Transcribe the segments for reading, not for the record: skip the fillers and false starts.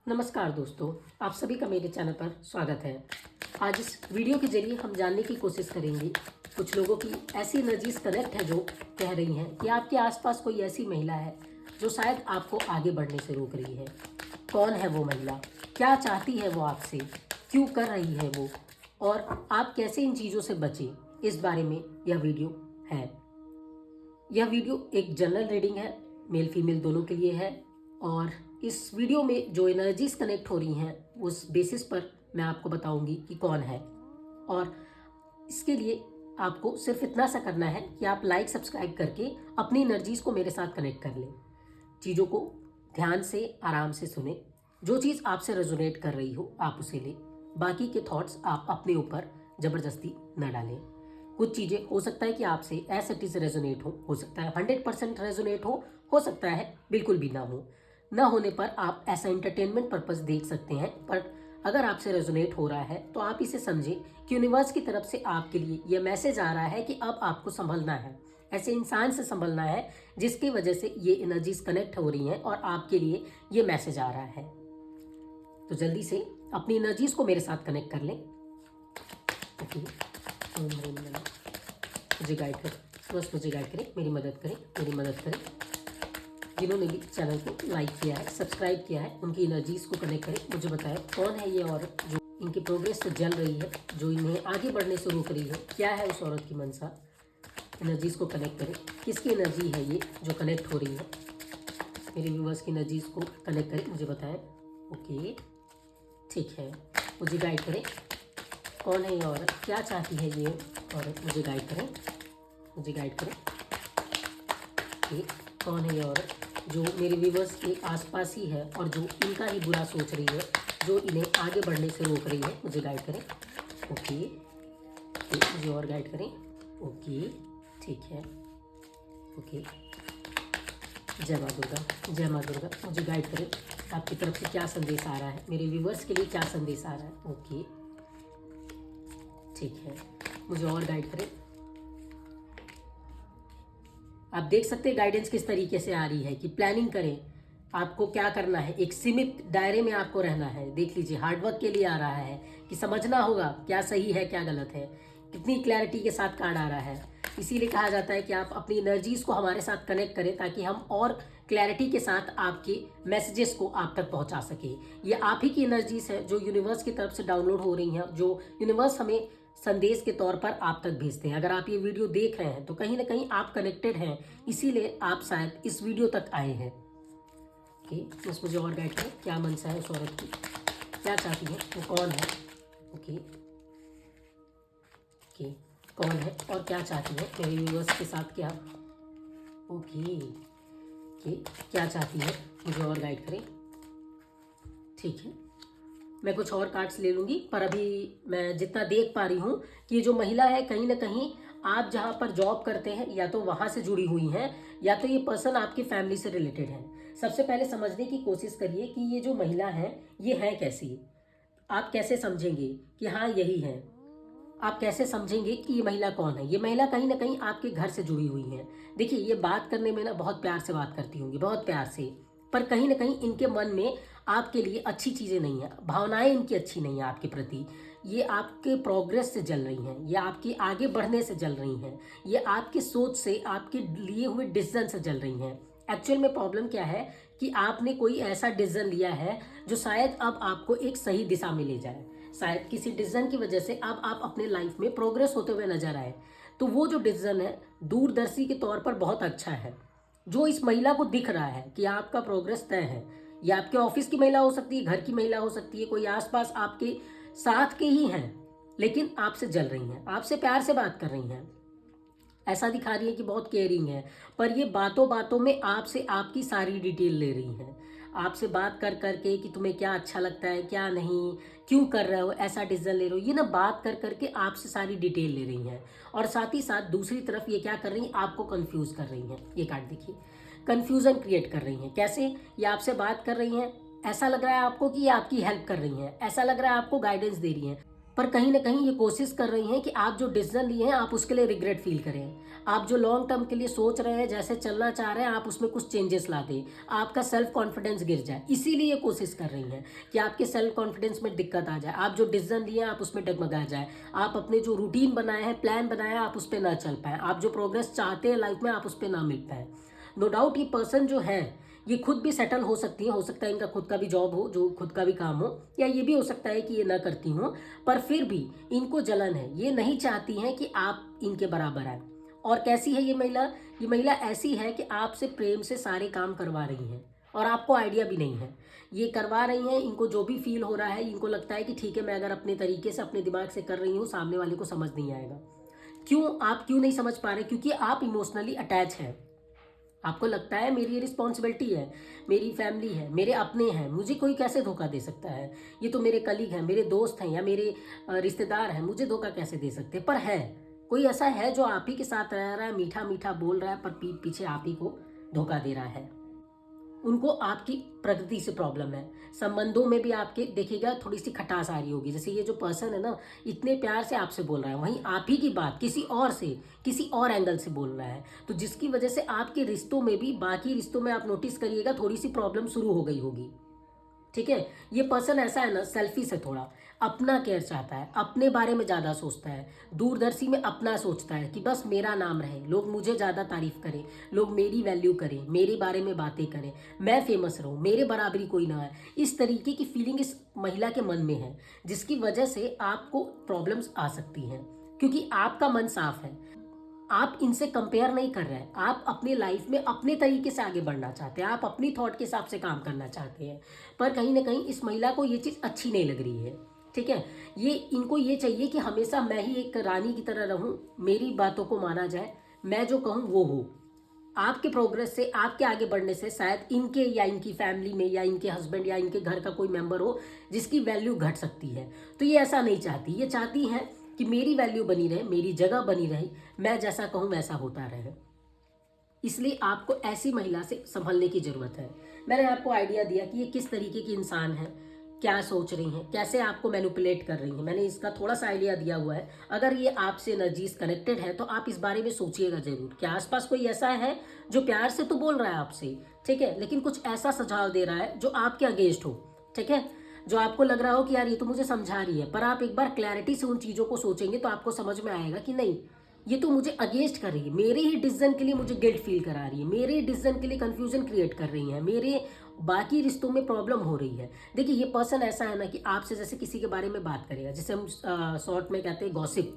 नमस्कार दोस्तों, आप सभी का मेरे चैनल पर स्वागत है। आज इस वीडियो के जरिए हम जानने की कोशिश करेंगे कुछ लोगों की ऐसी एनर्जीज कनेक्ट है जो कह रही हैं कि आपके आसपास कोई ऐसी महिला है जो शायद आपको आगे बढ़ने से रोक रही है। कौन है वो महिला, क्या चाहती है वो आपसे, क्यों कर रही है वो, और आप कैसे इन चीज़ों से बचें, इस बारे में यह वीडियो है। यह वीडियो एक जनरल रीडिंग है, मेल फीमेल दोनों के लिए है। और इस वीडियो में जो एनर्जीज कनेक्ट हो रही हैं उस बेसिस पर मैं आपको बताऊंगी कि कौन है। और इसके लिए आपको सिर्फ इतना सा करना है कि आप लाइक सब्सक्राइब करके अपनी एनर्जीज को मेरे साथ कनेक्ट कर लें। चीज़ों को ध्यान से आराम से सुने। जो चीज़ आपसे रेजोनेट कर रही हो आप उसे लें। बाकी के थॉट्स आप अपने ऊपर ज़बरदस्ती न डालें। कुछ चीज़ें हो सकता है कि आपसे एज इट इज़ रेजोनेट हो सकता है 100% रेजोनेट हो सकता है बिल्कुल भी ना हो। न होने पर आप ऐसा एंटरटेनमेंट पर्पस देख सकते हैं, पर अगर आपसे रेजोनेट हो रहा है तो आप इसे समझें कि यूनिवर्स की तरफ से आपके लिए यह मैसेज आ रहा है कि अब आपको संभलना है। ऐसे इंसान से संभलना है जिसकी वजह से ये एनर्जीज कनेक्ट हो रही हैं और आपके लिए ये मैसेज आ रहा है। तो जल्दी से अपनी एनर्जीज को मेरे साथ कनेक्ट कर लें। ओके, मुझे गाइड करें, बस मुझे गाइड करें, मेरी मदद करें, मेरी मदद करें। जिन्होंने भी चैनल को लाइक किया है, सब्सक्राइब किया है, उनकी एनर्जीज को कनेक्ट करें। मुझे बताएं कौन है ये औरत जो इनकी प्रोग्रेस से जल रही है, जो इन्हें आगे बढ़ने से रोक रही है। क्या है उस औरत की मनसा। एनर्जीज को कनेक्ट करें। किसकी एनर्जी है ये जो कनेक्ट हो रही है। मेरे व्यूवर्स की एनर्जीज को कनेक्ट करें, मुझे बताएं। ओके, ठीक है, मुझे गाइड करें। कौन है ये औरत, क्या चाहती है ये औरत, मुझे गाइड करें, मुझे गाइड करें। कौन है ये औरत जो मेरे व्यूवर्स के आसपास ही है और जो इनका ही बुरा सोच रही है, जो इन्हें आगे बढ़ने से रोक रही है। मुझे गाइड करें। ओके, मुझे और गाइड करें। ओके, ठीक है। ओके, जय माँ दुर्गा, जय माँ दुर्गा। मुझे गाइड करें, आपकी तरफ से क्या संदेश आ रहा है, मेरे व्यूवर्स के लिए क्या संदेश आ रहा है। ओके, ठीक है, मुझे और गाइड करें। आप देख सकते हैं गाइडेंस किस तरीके से आ रही है कि प्लानिंग करें, आपको क्या करना है, एक सीमित दायरे में आपको रहना है। देख लीजिए, हार्डवर्क के लिए आ रहा है कि समझना होगा क्या सही है क्या गलत है। कितनी क्लैरिटी के साथ कार्ड आ रहा है। इसीलिए कहा जाता है कि आप अपनी एनर्जीज को हमारे साथ कनेक्ट करें ताकि हम और क्लैरिटी के साथ आपके मैसेजेस को आप तक पहुंचा सके। ये आप ही की एनर्जीज है जो यूनिवर्स की तरफ से डाउनलोड हो रही हैं, जो यूनिवर्स हमें संदेश के तौर पर आप तक भेजते हैं। अगर आप ये वीडियो देख रहे हैं तो कहीं ना कहीं आप कनेक्टेड हैं, इसीलिए आप शायद इस वीडियो तक आए हैं। ओके, बस मुझे और गाइड करें, क्या मनसा है उस औरत की, क्या चाहती है, वो कौन है। ओके, ओके, कौन है और क्या चाहती है मेरे व्यूअर्स के साथ क्या। ओके, ओके, क्या चाहती है, मुझे और गाइड करें। ठीक है, मैं कुछ और कार्ड्स ले लूँगी, पर अभी मैं जितना देख पा रही हूँ कि ये जो महिला है कहीं ना कहीं आप जहाँ पर जॉब करते हैं या तो वहाँ से जुड़ी हुई हैं, या तो ये पर्सन आपकी फैमिली से रिलेटेड है। सबसे पहले समझने की कोशिश करिए कि ये जो महिला है ये है कैसी। आप कैसे समझेंगे कि हाँ यही है। आप कैसे समझेंगे कि ये महिला कौन है। ये महिला कहीं ना कहीं आपके घर से जुड़ी हुई है। देखिए, ये बात करने में ना बहुत प्यार से बात करती होंगी, बहुत प्यार से, पर कहीं ना कहीं इनके मन में आपके लिए अच्छी चीज़ें नहीं है, भावनाएं इनकी अच्छी नहीं है आपके प्रति। ये आपके प्रोग्रेस से जल रही हैं, ये आपके आगे बढ़ने से जल रही हैं, ये आपकी सोच से, आपके लिए हुए डिसीजन से जल रही हैं। एक्चुअल में प्रॉब्लम क्या है कि आपने कोई ऐसा डिसीजन लिया है जो शायद अब आपको एक सही दिशा में ले जाए। शायद किसी डिसीजन की वजह से अब आप अपने लाइफ में प्रोग्रेस होते हुए नजर आए। तो वो जो डिसीजन है दूरदर्शी के तौर पर बहुत अच्छा है, जो इस महिला को दिख रहा है कि आपका प्रोग्रेस तय है। ये आपके ऑफिस की महिला हो सकती है, घर की महिला हो सकती है, कोई आसपास आपके साथ के ही हैं, लेकिन आपसे जल रही हैं, आपसे प्यार से बात कर रही हैं। ऐसा दिखा रही है कि बहुत केयरिंग है, पर ये बातों बातों में आपसे आपकी सारी डिटेल ले रही हैं। आपसे बात कर करके कि तुम्हें क्या अच्छा लगता है क्या नहीं, क्यों कर रहे हो, ऐसा डिसीजन ले रहे हो, ये ना बात कर करके आपसे सारी डिटेल ले रही हैं। और साथ ही साथ दूसरी तरफ ये क्या कर रही हैं, आपको कंफ्यूज कर रही हैं। ये कार्ड देखिए, कंफ्यूजन क्रिएट कर रही हैं। कैसे, ये आपसे बात कर रही हैं, ऐसा लग रहा है आपको कि ये आपकी हेल्प कर रही हैं, ऐसा लग रहा है आपको गाइडेंस दे रही हैं, पर कहीं ना कहीं ये कोशिश कर रही हैं कि आप जो डिसीजन लिए हैं आप उसके लिए रिग्रेट फील करें। आप जो लॉन्ग टर्म के लिए सोच रहे हैं, जैसे चलना चाह रहे हैं, आप उसमें कुछ चेंजेस ला दें, आपका सेल्फ कॉन्फिडेंस गिर जाए। इसीलिए ये कोशिश कर रही हैं कि आपके सेल्फ कॉन्फिडेंस में दिक्कत आ जाए, आप जो डिसीजन लिए हैं आप उसमें डगमगा जाए, आप अपने जो रूटीन बनाए हैं, प्लान बनाए हैं, आप उस पर ना चल पाए, आप जो प्रोग्रेस चाहते हैं लाइफ में आप उस पर ना मिल पाए। नो डाउट ये पर्सन जो है ये खुद भी सेटल हो सकती है, हो सकता है इनका खुद का भी जॉब हो, जो खुद का भी काम हो, या ये भी हो सकता है कि ये ना करती हो, पर फिर भी इनको जलन है, ये नहीं चाहती हैं कि आप इनके बराबर आए। और कैसी है ये महिला? ये महिला ऐसी है कि आपसे प्रेम से सारे काम करवा रही हैं और आपको आइडिया भी नहीं है, ये करवा रही हैं। इनको जो भी फील हो रहा है, इनको लगता है कि ठीक है, मैं अगर अपने तरीके से अपने दिमाग से कर रही हूँ, सामने वाले को समझ नहीं आएगा। आप क्यों नहीं समझ पा रहे? क्योंकि आप इमोशनली अटैच हैं। आपको लगता है मेरी ये रिस्पॉन्सिबिलिटी है, मेरी फैमिली है, मेरे अपने हैं, मुझे कोई कैसे धोखा दे सकता है, ये तो मेरे कलीग हैं, मेरे दोस्त हैं, या मेरे रिश्तेदार हैं, मुझे धोखा कैसे दे सकते हैं। पर है कोई ऐसा है जो आप ही के साथ रह रहा है, मीठा मीठा बोल रहा है, पर पीठ पीछे आप ही को धोखा दे रहा है। उनको आपकी प्रकृति से प्रॉब्लम है। संबंधों में भी आपके देखिएगा थोड़ी सी खटास आ रही होगी। जैसे ये जो पर्सन है ना, इतने प्यार से आपसे बोल रहा है, वहीं आप ही की बात किसी और से, किसी और एंगल से बोल रहा है, तो जिसकी वजह से आपके रिश्तों में भी, बाकी रिश्तों में आप नोटिस करिएगा थोड़ी सी प्रॉब्लम शुरू हो गई होगी। ठीक है, ये पर्सन ऐसा है ना, सेल्फिश है, थोड़ा अपना केयर चाहता है, अपने बारे में ज़्यादा सोचता है, दूरदर्शी में अपना सोचता है कि बस मेरा नाम रहे, लोग मुझे ज़्यादा तारीफ करें, लोग मेरी वैल्यू करें, मेरे बारे में बातें करें, मैं फेमस रहूं, मेरे बराबरी कोई ना है। इस तरीके की फीलिंग इस महिला के मन में है, जिसकी वजह से आपको प्रॉब्लम्स आ सकती हैं, क्योंकि आपका मन साफ है। आप इनसे कंपेयर नहीं कर रहे हैं, आप अपनी लाइफ में अपने तरीके से आगे बढ़ना चाहते हैं, आप अपनी थॉट के हिसाब से काम करना चाहते हैं। पर कहीं ना कहीं इस महिला को ये चीज़ अच्छी नहीं लग रही है। ठीक है, ये इनको ये चाहिए कि हमेशा मैं ही एक रानी की तरह रहूं, मेरी बातों को माना जाए, मैं जो कहूं वो हो। आपके प्रोग्रेस से, आपके आगे बढ़ने से शायद इनके या इनकी फैमिली में या इनके हस्बैंड या इनके घर का कोई मेंबर हो जिसकी वैल्यू घट सकती है। तो ये ऐसा नहीं चाहती, ये चाहती हैं कि मेरी वैल्यू बनी रहे, मेरी जगह बनी रहे, मैं जैसा कहूँ वैसा होता रहे। इसलिए आपको ऐसी महिला से संभलने की जरूरत है। मैंने आपको आइडिया दिया कि ये किस तरीके की इंसान है, क्या सोच रही हैं, कैसे आपको मैनिपुलेट कर रही हैं, मैंने इसका थोड़ा सा आइडिया दिया हुआ है। अगर ये आपसे एनर्जीज कनेक्टेड है तो आप इस बारे में सोचिएगा जरूर कि आसपास कोई ऐसा है जो प्यार से तो बोल रहा है आपसे, ठीक है, लेकिन कुछ ऐसा सुझाव दे रहा है जो आपके अगेंस्ट हो। ठीक है, जो आपको लग रहा हो कि यार ये तो मुझे समझा रही है, पर आप एक बार क्लैरिटी से उन चीज़ों को सोचेंगे तो आपको समझ में आएगा कि नहीं, ये तो मुझे अगेंस्ट कर रही है, मेरे ही डिसीजन के लिए मुझे गिल्ट फील करा रही है, मेरे ही डिसीजन के लिए कंफ्यूजन क्रिएट कर रही है, मेरे बाकी रिश्तों में प्रॉब्लम हो रही है। देखिए ये पर्सन ऐसा है ना कि आपसे जैसे किसी के बारे में बात करेगा, जिसे हम शॉर्ट में कहते हैं गॉसिप।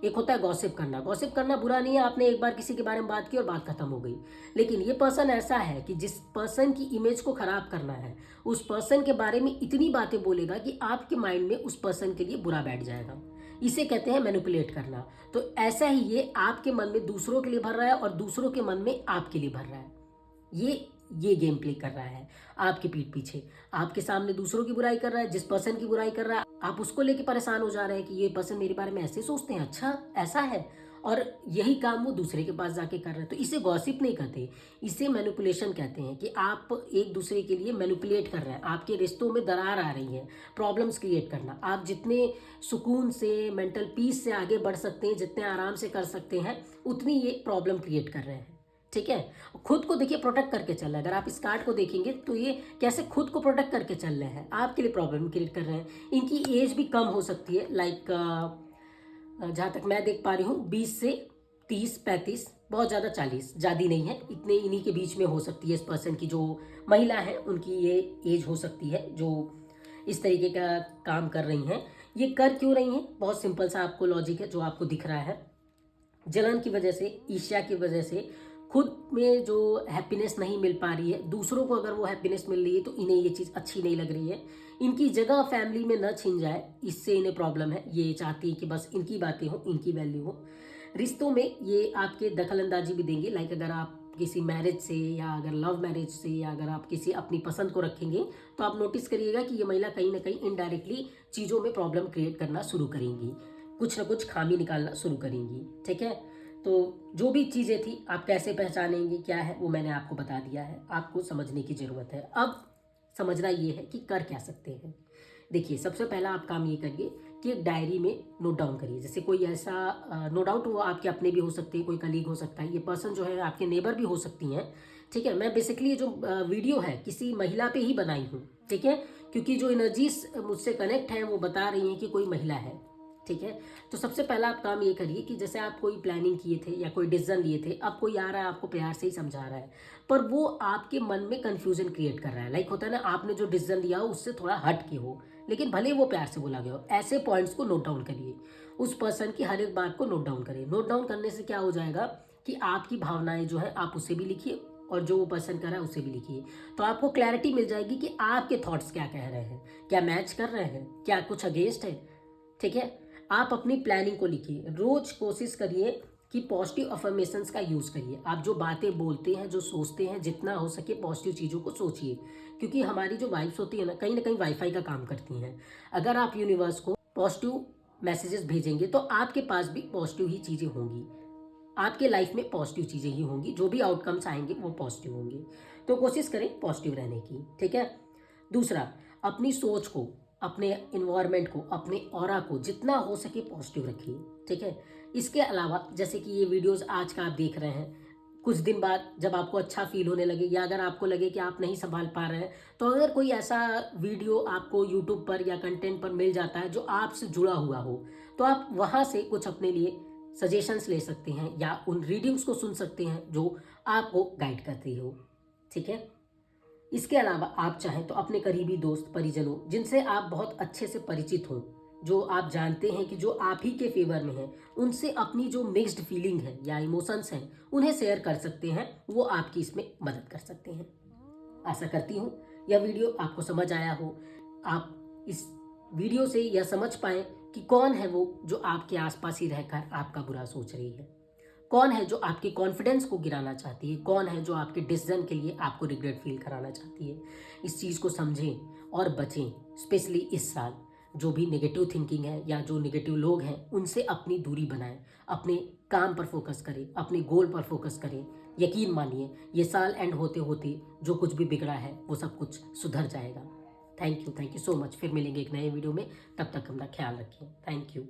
एक होता है गॉसिप करना, गॉसिप करना बुरा नहीं है, आपने एक बार किसी के बारे में बात की और बात खत्म हो गई। लेकिन ये पर्सन ऐसा है कि जिस पर्सन की इमेज को खराब करना है, उस पर्सन के बारे में इतनी बातें बोलेगा कि आपके माइंड में उस पर्सन के लिए बुरा बैठ जाएगा। इसे कहते हैं मैनिपुलेट करना। तो ऐसा ही ये आपके मन में दूसरों के लिए भर रहा है और दूसरों के मन में आपके लिए भर रहा है। ये गेम प्ले कर रहा है आपके पीठ पीछे, आपके सामने दूसरों की बुराई कर रहा है। जिस पर्सन की बुराई कर रहा है आप उसको लेके परेशान हो जा रहे हैं कि ये पर्सन मेरे बारे में ऐसे सोचते हैं, अच्छा ऐसा है, और यही काम वो दूसरे के पास जाके कर रहे हैं। तो इसे गॉसिप नहीं कहते, इसे मैनिपुलेशन कहते हैं कि आप एक दूसरे के लिए मैनिपुलेट कर रहे हैं, आपके रिश्तों में दरार आ रही है, प्रॉब्लम्स क्रिएट करना। आप जितने सुकून से, मेंटल पीस से आगे बढ़ सकते हैं, जितने आराम से कर सकते हैं, उतनी ये प्रॉब्लम क्रिएट कर रहे हैं। ठीक है, खुद को देखिए प्रोटेक्ट करके चल रहा है। अगर आप इस कार्ड को देखेंगे तो ये कैसे खुद को प्रोटेक्ट करके चल रहे हैं, आपके लिए प्रॉब्लम क्रिएट कर रहे हैं। इनकी एज भी कम हो सकती है, लाइक जहाँ तक मैं देख पा रही हूँ 20 से 30, 35, बहुत ज़्यादा 40, ज़्यादा नहीं है, इतने इन्हीं के बीच में हो सकती है। इस पर्सन की जो महिला है उनकी ये एज हो सकती है जो इस तरीके का काम कर रही हैं। ये कर क्यों रही हैं? बहुत सिंपल सा आपको लॉजिक है जो आपको दिख रहा है। जलन की वजह से, ईर्ष्या की वजह से खुद में जो हैप्पीनेस नहीं मिल पा रही है, दूसरों को अगर वो हैप्पीनेस मिल रही है तो इन्हें ये चीज़ अच्छी नहीं लग रही है। इनकी जगह फैमिली में न छिन जाए, इससे इन्हें प्रॉब्लम है। ये चाहती है कि बस इनकी बातें हो, इनकी वैल्यू हो। रिश्तों में ये आपके दखल अंदाजी भी देंगे, लाइक अगर आप किसी मैरिज से या अगर लव मैरिज से या अगर आप किसी अपनी पसंद को रखेंगे तो आप नोटिस करिएगा कि ये महिला कहीं ना कहीं इनडायरेक्टली चीज़ों में प्रॉब्लम क्रिएट करना शुरू करेंगी, कुछ ना कुछ खामी निकालना शुरू करेंगी। ठीक है, तो जो भी चीज़ें थी आप कैसे पहचानेंगे क्या है वो मैंने आपको बता दिया है, आपको समझने की ज़रूरत है। अब समझना ये है कि कर क्या सकते हैं। देखिए, सबसे पहला आप काम ये करिए कि एक डायरी में नोट डाउन करिए। जैसे कोई ऐसा नो डाउट वो आपके अपने भी हो सकते हैं, कोई कलीग हो सकता है, ये पर्सन जो है आपके नेबर भी हो सकती हैं, ठीक है। मैं बेसिकली ये जो वीडियो है किसी महिला पे ही बनाई हूँ, ठीक है, क्योंकि जो एनर्जीज मुझसे कनेक्ट हैं वो बता रही हैं कि कोई महिला है, ठीक है। तो सबसे पहला आप काम ये करिए कि जैसे आप कोई प्लानिंग किए थे या कोई डिसीजन लिए थे, अब कोई आ रहा है आपको प्यार से ही समझा रहा है, पर वो आपके मन में कंफ्यूजन क्रिएट कर रहा है। लाइक होता है ना, आपने जो डिसीजन लिया हो उससे थोड़ा हट के हो, लेकिन भले वो प्यार से बोला गया हो। ऐसे पॉइंट्स को नोट डाउन करिए, उस पर्सन की हर एक बात को नोट डाउन करिए। नोट डाउन करने से क्या हो जाएगा कि आपकी भावनाएं जो है आप उसे भी लिखिए और जो वो पर्सन कर रहा है उसे भी लिखिए, तो आपको क्लैरिटी मिल जाएगी कि आपके थॉट्स क्या कह रहे हैं, क्या मैच कर रहे हैं, क्या कुछ अगेंस्ट है, ठीक है। आप अपनी प्लानिंग को लिखिए। रोज कोशिश करिए कि पॉजिटिव अफर्मेशंस का यूज़ करिए। आप जो बातें बोलते हैं, जो सोचते हैं, जितना हो सके पॉजिटिव चीज़ों को सोचिए, क्योंकि हमारी जो वाइब्स होती है ना कहीं वाईफाई का काम करती हैं। अगर आप यूनिवर्स को पॉजिटिव मैसेजेस भेजेंगे तो आपके पास भी पॉजिटिव ही चीज़ें होंगी, आपके लाइफ में पॉजिटिव चीज़ें ही होंगी, जो भी आउटकम्स आएंगे वो पॉजिटिव होंगे। तो कोशिश करें पॉजिटिव रहने की, ठीक है। दूसरा, अपनी सोच को, अपने इन्वायरमेंट को, अपने ऑरा को जितना हो सके पॉजिटिव रखिए, ठीक है। इसके अलावा जैसे कि ये वीडियोस आज का आप देख रहे हैं, कुछ दिन बाद जब आपको अच्छा फील होने लगे या अगर आपको लगे कि आप नहीं संभाल पा रहे हैं, तो अगर कोई ऐसा वीडियो आपको यूट्यूब पर या कंटेंट पर मिल जाता है जो आपसे जुड़ा हुआ हो, तो आप वहाँ से कुछ अपने लिए सजेशंस ले सकते हैं या उन रीडिंग्स को सुन सकते हैं जो आपको गाइड करती हो, ठीक है। इसके अलावा आप चाहें तो अपने करीबी दोस्त परिजनों जिनसे आप बहुत अच्छे से परिचित हों, जो आप जानते हैं कि जो आप ही के फेवर में हैं, उनसे अपनी जो मिक्स्ड फीलिंग है या इमोशंस हैं उन्हें शेयर कर सकते हैं, वो आपकी इसमें मदद कर सकते हैं। आशा करती हूँ यह वीडियो आपको समझ आया हो, आप इस वीडियो से यह समझ पाए कि कौन है वो जो आपके आसपास ही रहकर आपका बुरा सोच रही है, कौन है जो आपके कॉन्फिडेंस को गिराना चाहती है, कौन है जो आपके डिसीजन के लिए आपको रिग्रेट फील कराना चाहती है। इस चीज़ को समझें और बचें। स्पेशली इस साल जो भी नेगेटिव थिंकिंग है या जो नेगेटिव लोग हैं उनसे अपनी दूरी बनाएं, अपने काम पर फोकस करें, अपने गोल पर फोकस करें। यकीन मानिए ये साल एंड होते होते जो कुछ भी बिगड़ा है वो सब कुछ सुधर जाएगा। Thank you so much. फिर मिलेंगे एक नए वीडियो में, तब तक अपना ख्याल रखिए। Thank you.